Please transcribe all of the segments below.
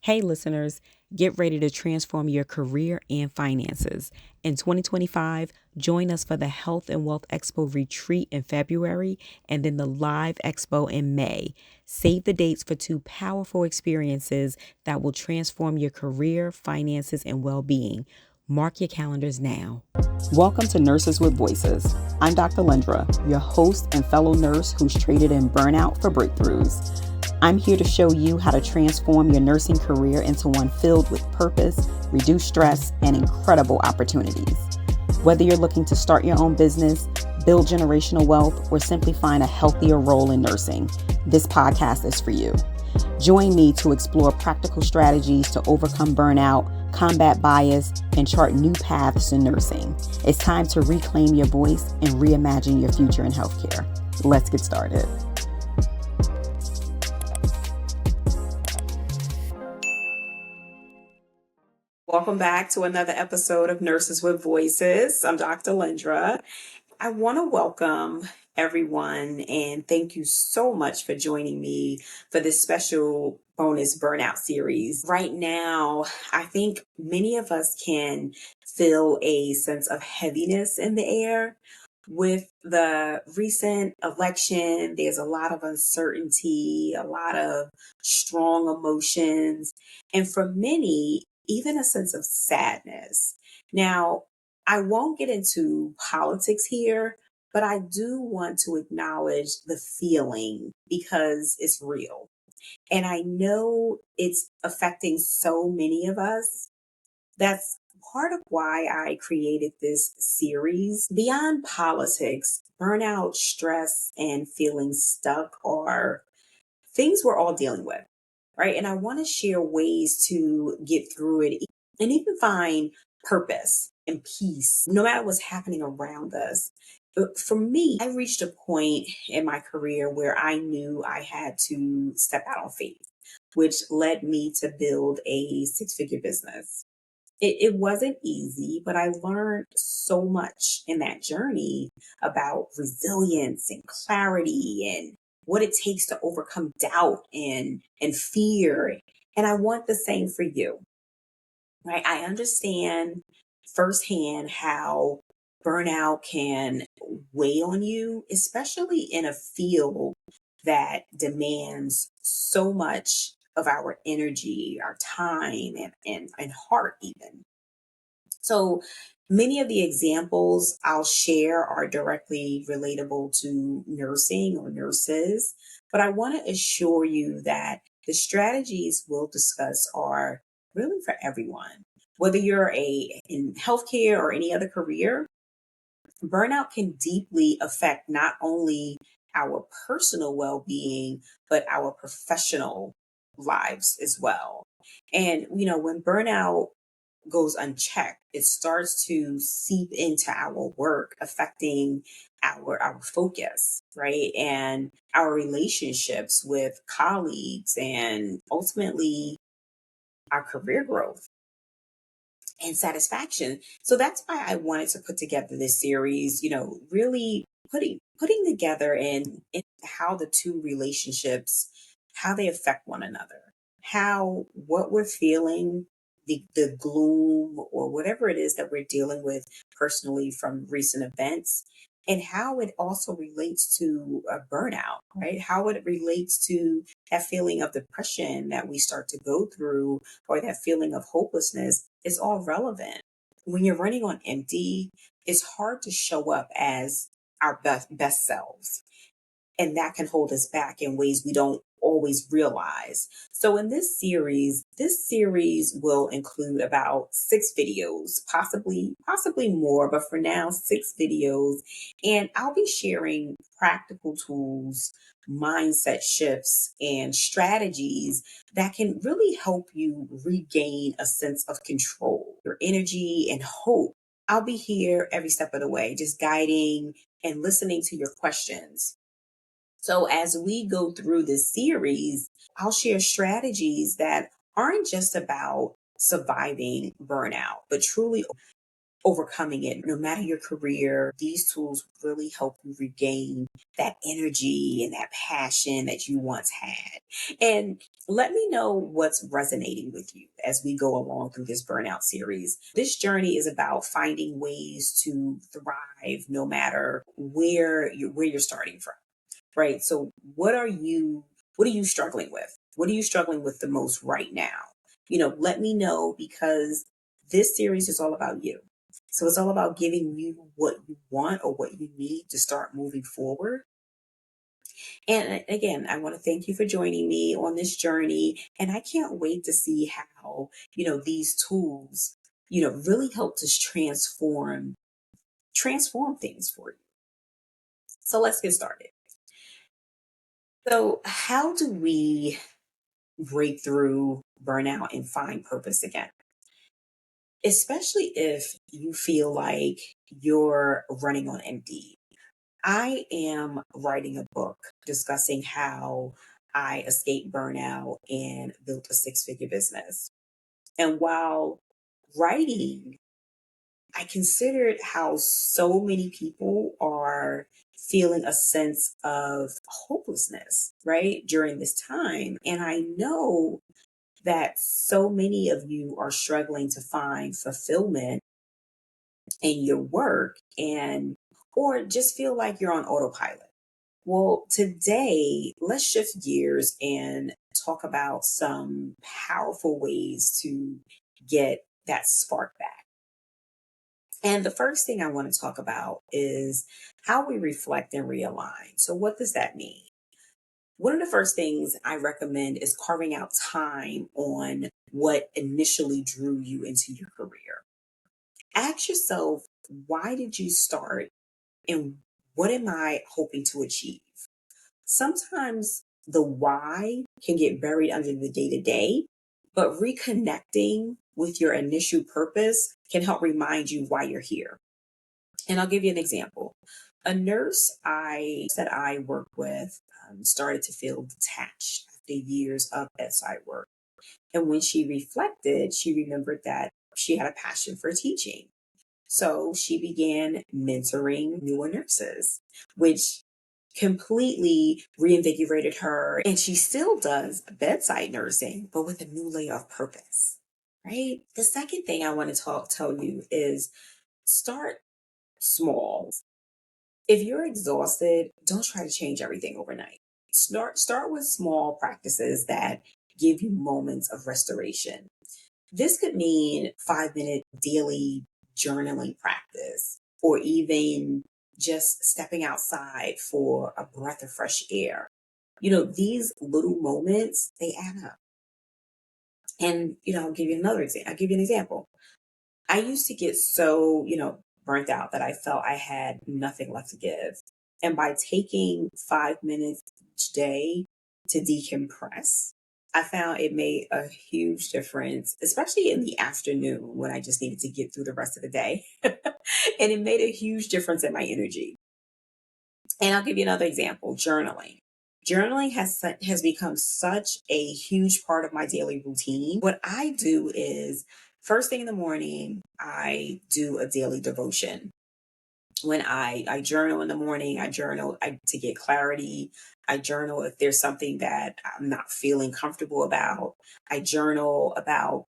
Hey, listeners, get ready to transform your career and finances. In 2025, join us for the Health and Wealth Expo retreat in February and then the Live Expo in May. Save the dates for two powerful experiences that will transform your career, finances, and well-being. Mark your calendars now. Welcome to Nurses with Voices. I'm Dr. Lindra, your host and fellow nurse who's traded in burnout for breakthroughs. I'm here to show you how to transform your nursing career into one filled with purpose, reduced stress, and incredible opportunities. Whether you're looking to start your own business, build generational wealth, or simply find a healthier role in nursing, this podcast is for you. Join me to explore practical strategies to overcome burnout, combat bias, and chart new paths in nursing. It's time to reclaim your voice and reimagine your future in healthcare. Let's get started. Welcome back to another episode of Nurses with Voices. I'm Dr. Lindra. I want to welcome everyone and thank you so much for joining me for this special bonus burnout series. Right now, I think many of us can feel a sense of heaviness in the air. With the recent election, there's a lot of uncertainty, a lot of strong emotions, and for many, even a sense of sadness. Now, I won't get into politics here, but I do want to acknowledge the feeling because it's real. And I know it's affecting so many of us. That's part of why I created this series. Beyond politics, burnout, stress, and feeling stuck are things we're all dealing with, right? And I want to share ways to get through it and even find purpose and peace, no matter what's happening around us. But for me, I reached a point in my career where I knew I had to step out on faith, which led me to build a six-figure business. It wasn't easy, but I learned so much in that journey about resilience and clarity and what it takes to overcome doubt and fear. And I want the same for you, right? I understand firsthand how burnout can weigh on you, especially in a field that demands so much of our energy, our time, and heart, even. So many of the examples I'll share are directly relatable to nursing or nurses, but I want to assure you that the strategies we'll discuss are really for everyone. Whether you're in healthcare or any other career, burnout can deeply affect not only our personal well-being, but our professional lives as well. And, when burnout goes unchecked, it starts to seep into our work, affecting our focus, right? And our relationships with colleagues and ultimately our career growth and satisfaction. So that's why I wanted to put together this series, really putting together in how the two relationships, how they affect one another, how what we're feeling, the gloom or whatever it is that we're dealing with personally from recent events, and how it also relates to a burnout, right? How it relates to that feeling of depression that we start to go through, or that feeling of hopelessness, is all relevant. When you're running on empty, it's hard to show up as our best selves. And that can hold us back in ways we don't always realize. So in this series will include about 6 videos, possibly more, but for now, 6 videos. And I'll be sharing practical tools, mindset shifts, and strategies that can really help you regain a sense of control, your energy and hope. I'll be here every step of the way, just guiding and listening to your questions. So as we go through this series, I'll share strategies that aren't just about surviving burnout, but truly overcoming it. No matter your career, these tools really help you regain that energy and that passion that you once had. And Let me know what's resonating with you as we go along through this burnout series. This journey is about finding ways to thrive no matter where you're starting from, right? So what are you struggling with? What are you struggling with the most right now? Let me know, because this series is all about you. So it's all about giving you what you want or what you need to start moving forward. And again, I want to thank you for joining me on this journey. And I can't wait to see how, these tools, really help to transform things for you. So let's get started. So, how do we break through burnout and find purpose again? Especially if you feel like you're running on empty. I am writing a book discussing how I escaped burnout and built a six-figure business. And while writing, I considered how so many people are feeling a sense of hopelessness, right, during this time. And I know that so many of you are struggling to find fulfillment in your work, and or just feel like you're on autopilot. Well, today, let's shift gears and talk about some powerful ways to get that spark back. And the first thing I want to talk about is how we reflect and realign. So, what does that mean? One of the first things I recommend is carving out time on what initially drew you into your career. Ask yourself, why did you start, and what am I hoping to achieve? Sometimes the why can get buried under the day to day, but reconnecting with your initial purpose can help remind you why you're here. And I'll give you an example. A nurse I worked with started to feel detached after years of bedside work. And when she reflected, she remembered that she had a passion for teaching. So she began mentoring newer nurses, which completely reinvigorated her. And she still does bedside nursing, but with a new layer of purpose, right? The second thing I want to tell you is start small. If you're exhausted, don't try to change everything overnight. Start with small practices that give you moments of restoration. This could mean 5-minute daily journaling practice, or even just stepping outside for a breath of fresh air. These little moments, they add up. And, I'll give you another example. I'll give you an example. I used to get so, burnt out that I felt I had nothing left to give. And by taking 5 minutes each day to decompress, I found it made a huge difference, especially in the afternoon when I just needed to get through the rest of the day. And it made a huge difference in my energy. And I'll give you another example, journaling. Journaling has become such a huge part of my daily routine. What I do is first thing in the morning, I do a daily devotion. When I journal in the morning, to get clarity. I journal if there's something that I'm not feeling comfortable about. I journal about,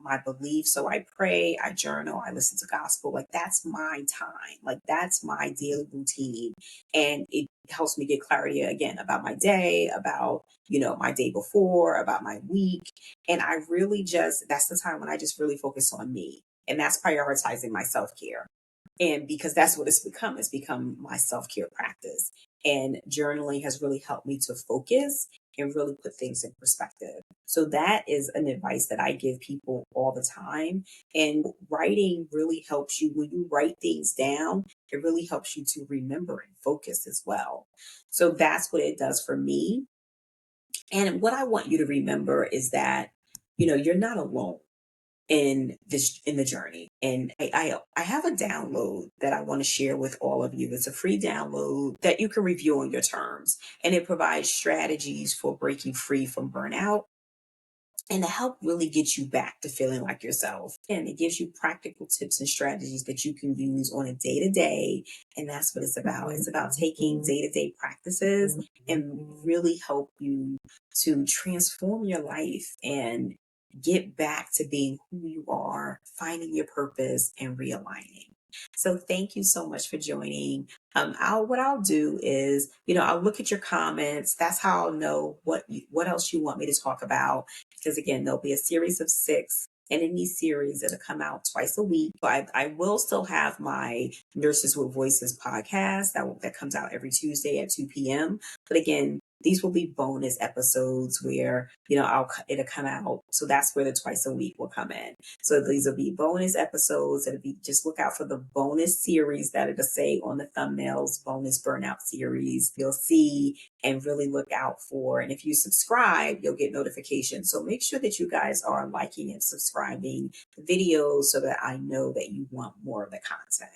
my beliefs. So I pray, I journal, I listen to gospel. Like that's my time. Like that's my daily routine. And it helps me get clarity again about my day, about, my day before, about my week. And I really that's the time when I just really focus on me. And that's prioritizing my self-care. And because that's what it's become my self-care practice. And journaling has really helped me to focus and really put things in perspective. So that is an advice that I give people all the time. And writing really helps you. When you write things down, it really helps you to remember and focus as well. So that's what it does for me. And what I want you to remember is that, you're not alone in the journey. And I have a download that I want to share with all of you. It's a free download that you can review on your terms, and it provides strategies for breaking free from burnout and to help really get you back to feeling like yourself. And it gives you practical tips and strategies that you can use on a day to day. And that's what it's about. It's about taking day to day practices and really help you to transform your life and get back to being who you are, finding your purpose and realigning. So thank you so much for joining. What I'll do is, I'll look at your comments. That's how I'll know what else you want me to talk about. Because again, there'll be a series of 6. And in these series, it'll come out twice a week. I will still have my Nurses with Voices podcast that comes out every Tuesday at 2 p.m. But again, these will be bonus episodes where, it'll come out. So that's where the twice a week will come in. So these will be bonus episodes. It'll be, just look out for the bonus series that it'll say on the thumbnails, bonus burnout series. You'll see and really look out for. And if you subscribe, you'll get notifications. So make sure that you guys are liking and subscribing the videos so that I know that you want more of the content.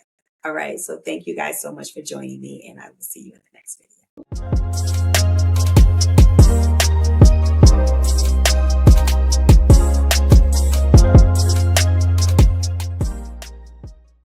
All right. So thank you guys so much for joining me, and I will see you in the next video.